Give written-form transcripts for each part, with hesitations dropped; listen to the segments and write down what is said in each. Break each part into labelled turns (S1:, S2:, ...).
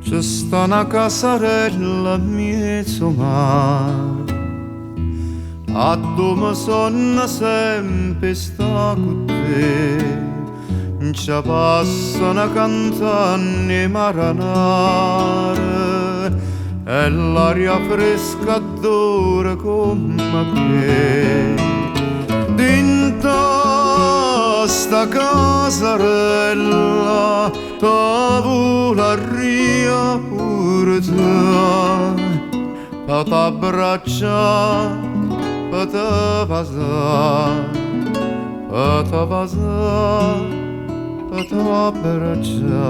S1: C'è sta una casarella a mezzo mare, a dove sonna sempre sta con te. Ci passano cantando maranare e l'aria fresca d'ora come te. Dinta sta casarella tavola ria pure te, pa t'abbraccia, pa t'avasa, pa t'avasa, pa t'abbraccia.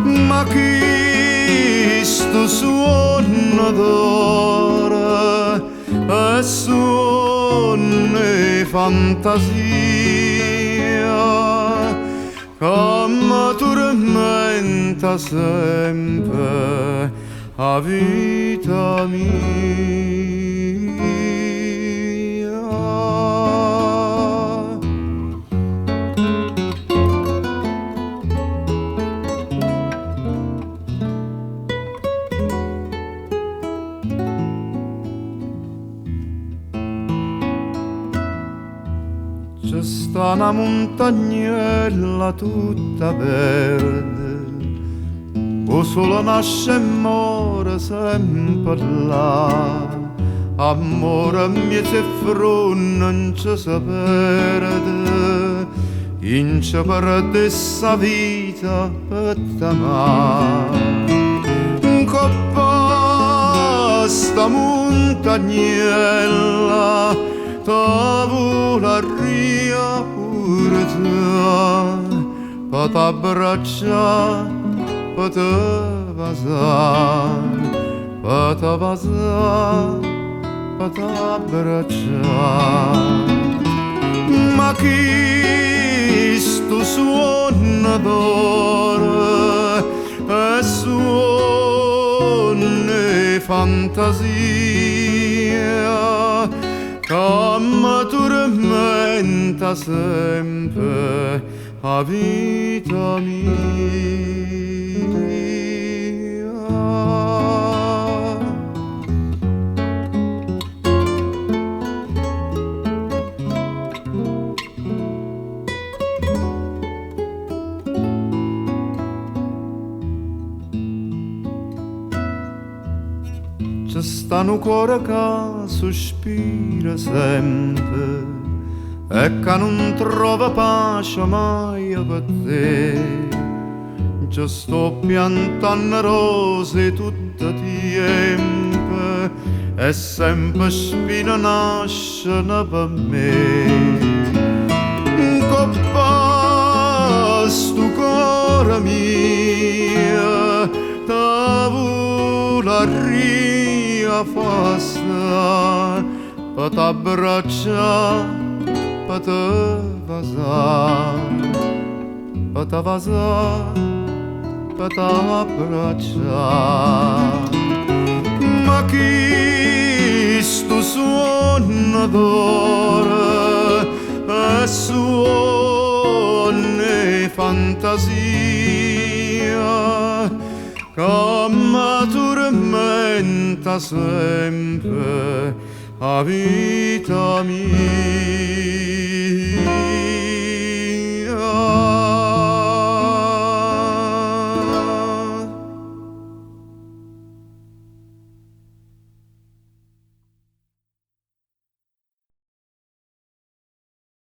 S1: Ma chi sto suono d'ora è suono e fantasia, come tormenta sempre a vita mia. C'è sta una montagnella tutta verde, o solo nasce e muore sempre là. Amore mio se fronte non ci si perde, in ci perde sa vita per t'amare. Coppa sta montagnella tavola ria pure te, pa t'abbraccia, pa t'avasa, pa t'avasa, pa t'abbraccia. Ma chi sto suono d'ora è suono e fantasia, come tormenta sempre a vita mia. C'è sta un cuore che sospira sempre e che non trova pace mai per te. Ci sto piantando rose tutto il tempo e sempre spine nascono per me. Coppa sto cuore mio, tavola ria fasta, pa t'abbraccia, pa t'avasa, pa t'avasa, pa t'abbraccia. Ma chi sto suono d'ora è suono e fantasia, come tormenta sempre a vita mia.